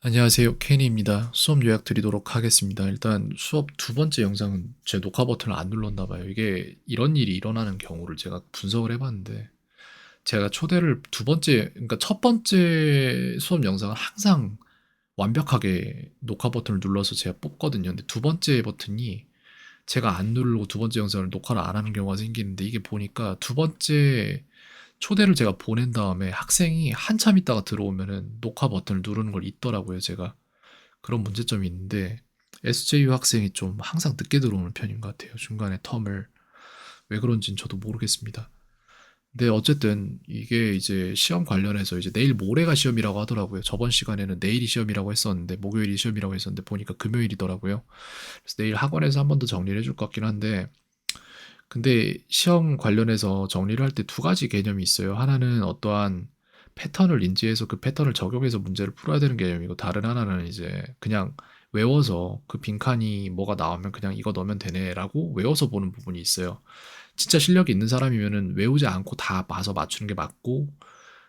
안녕하세요. 케니입니다. 수업 요약 드리도록 하겠습니다. 일단 수업 두 번째 영상은 제 녹화 버튼을 안 눌렀나 봐요. 이게 이런 일이 일어나는 경우를 제가 분석을 해봤는데, 제가 초대를 두 번째, 그러니까 첫 번째 수업 영상은 항상 완벽하게 녹화 버튼을 눌러서 제가 뽑거든요. 근데 두 번째 버튼이 제가 안 누르고 두 번째 영상을 녹화를 안 하는 경우가 생기는데, 이게 보니까 두 번째 초대를 제가 보낸 다음에 학생이 한참 있다가 들어오면은 녹화 버튼을 누르는 걸 잊더라고요, 제가. 그런 문제점이 있는데 SJU 학생이 좀 항상 늦게 들어오는 편인 것 같아요. 중간에 텀을 왜 그런지는 저도 모르겠습니다. 근데 어쨌든 이게 이제 시험 관련해서 이제 내일 모레가 시험이라고 하더라고요. 저번 시간에는 내일이 시험이라고 했었는데 목요일이 시험이라고 했었는데 보니까 금요일이더라고요. 그래서 내일 학원에서 한 번 더 정리를 해줄 것 같긴 한데, 근데 시험 관련해서 정리를 할 때 두 가지 개념이 있어요. 하나는 어떠한 패턴을 인지해서 그 패턴을 적용해서 문제를 풀어야 되는 개념이고, 다른 하나는 이제 그냥 외워서 그 빈칸이 뭐가 나오면 그냥 이거 넣으면 되네라고 외워서 보는 부분이 있어요. 진짜 실력이 있는 사람이면은 외우지 않고 다 봐서 맞추는 게 맞고,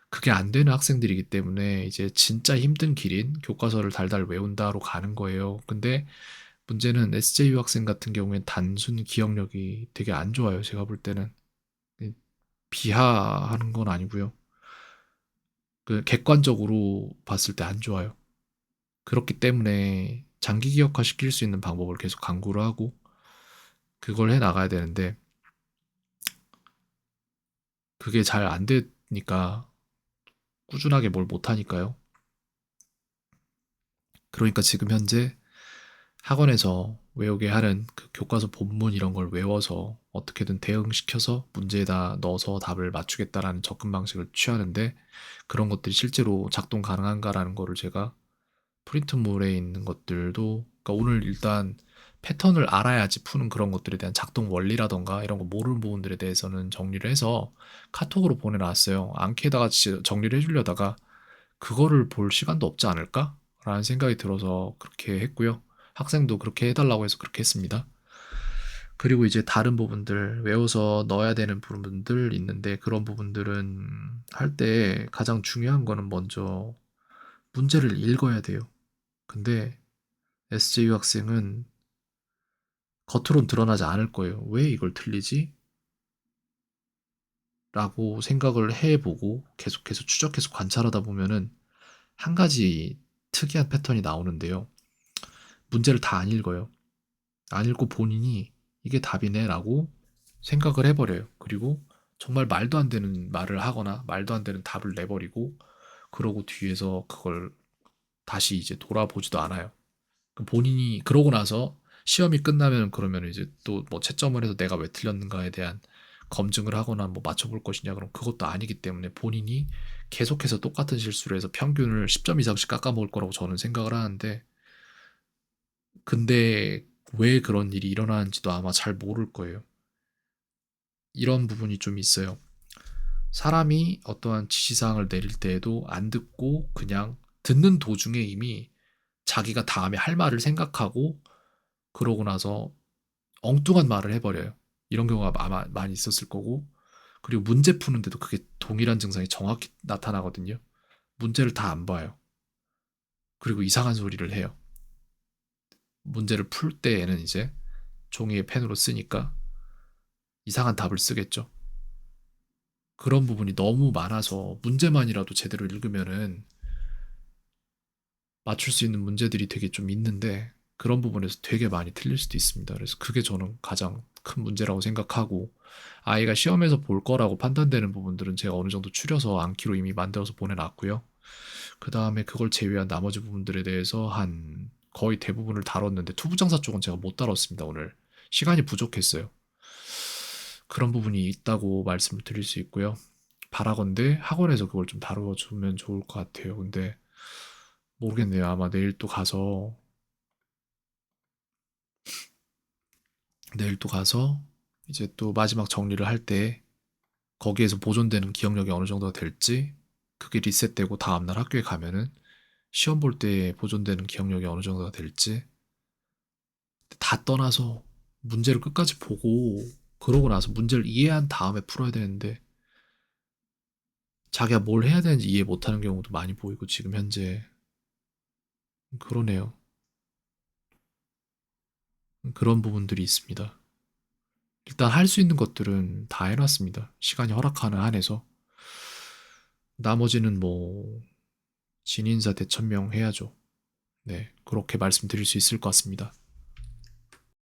그게 안 되는 학생들이기 때문에 이제 진짜 힘든 길인 교과서를 달달 외운다로 가는 거예요. 근데 문제는 SJU 학생 같은 경우엔 단순 기억력이 되게 안 좋아요. 제가 볼 때는. 비하하는 건 아니고요. 그 객관적으로 봤을 때 안 좋아요. 그렇기 때문에 장기 기억화 시킬 수 있는 방법을 계속 강구를 하고 그걸 해 나가야 되는데, 그게 잘 안 되니까 꾸준하게 뭘 못 하니까요. 그러니까 지금 현재 학원에서 외우게 하는 그 교과서 본문 이런 걸 외워서 어떻게든 대응시켜서 문제에다 넣어서 답을 맞추겠다라는 접근 방식을 취하는데, 그런 것들이 실제로 작동 가능한가라는 거를 제가 프린트물에 있는 것들도, 그러니까 오늘 일단 패턴을 알아야지 푸는 그런 것들에 대한 작동 원리라던가 이런 거 모르는 부분들에 대해서는 정리를 해서 카톡으로 보내놨어요. 앙케에다가 정리를 해주려다가 그거를 볼 시간도 없지 않을까? 라는 생각이 들어서 그렇게 했고요. 학생도 그렇게 해달라고 해서 그렇게 했습니다. 그리고 이제 다른 부분들, 외워서 넣어야 되는 부분들 있는데, 그런 부분들은 할 때 가장 중요한 거는 먼저 문제를 읽어야 돼요. 근데 SJU 학생은 겉으론 드러나지 않을 거예요. 왜 이걸 틀리지? 라고 생각을 해보고 계속해서 추적해서 관찰하다 보면은 한 가지 특이한 패턴이 나오는데요. 문제를 다 안 읽어요. 안 읽고 본인이 이게 답이네 라고 생각을 해버려요. 그리고 정말 말도 안 되는 말을 하거나 말도 안 되는 답을 내버리고, 그러고 뒤에서 그걸 다시 이제 돌아보지도 않아요. 본인이 그러고 나서 시험이 끝나면 그러면 이제 또 뭐 채점을 해서 내가 왜 틀렸는가에 대한 검증을 하거나 뭐 맞춰볼 것이냐, 그럼 그것도 아니기 때문에 본인이 계속해서 똑같은 실수를 해서 평균을 10점 이상씩 깎아먹을 거라고 저는 생각을 하는데, 근데 왜 그런 일이 일어나는지도 아마 잘 모를 거예요. 이런 부분이 좀 있어요. 사람이 어떠한 지시사항을 내릴 때에도 안 듣고 그냥 듣는 도중에 이미 자기가 다음에 할 말을 생각하고, 그러고 나서 엉뚱한 말을 해버려요. 이런 경우가 아마 많이 있었을 거고, 그리고 문제 푸는데도 그게 동일한 증상이 정확히 나타나거든요. 문제를 다 안 봐요. 그리고 이상한 소리를 해요. 문제를 풀 때에는 이제 종이에 펜으로 쓰니까 이상한 답을 쓰겠죠. 그런 부분이 너무 많아서 문제만이라도 제대로 읽으면은 맞출 수 있는 문제들이 되게 좀 있는데, 그런 부분에서 되게 많이 틀릴 수도 있습니다. 그래서 그게 저는 가장 큰 문제라고 생각하고, 아이가 시험에서 볼 거라고 판단되는 부분들은 제가 어느 정도 추려서 암기로 이미 만들어서 보내놨고요. 그 다음에 그걸 제외한 나머지 부분들에 대해서 한 거의 대부분을 다뤘는데, 투부정사 쪽은 제가 못 다뤘습니다. 오늘 시간이 부족했어요. 그런 부분이 있다고 말씀을 드릴 수 있고요. 바라건대 학원에서 그걸 좀 다뤄주면 좋을 것 같아요. 근데 모르겠네요. 아마 내일 또 가서 이제 또 마지막 정리를 할 때 거기에서 보존되는 기억력이 어느 정도가 될지, 그게 리셋되고 다음날 학교에 가면은 시험 볼 때 보존되는 기억력이 어느 정도가 될지, 다 떠나서 문제를 끝까지 보고 그러고 나서 문제를 이해한 다음에 풀어야 되는데, 자기가 뭘 해야 되는지 이해 못하는 경우도 많이 보이고 지금 현재. 그러네요. 그런 부분들이 있습니다. 일단 할 수 있는 것들은 다 해 놨습니다, 시간이 허락하는 한에서. 나머지는 뭐 진인사 대천명 해야죠. 네. 그렇게 말씀드릴 수 있을 것 같습니다.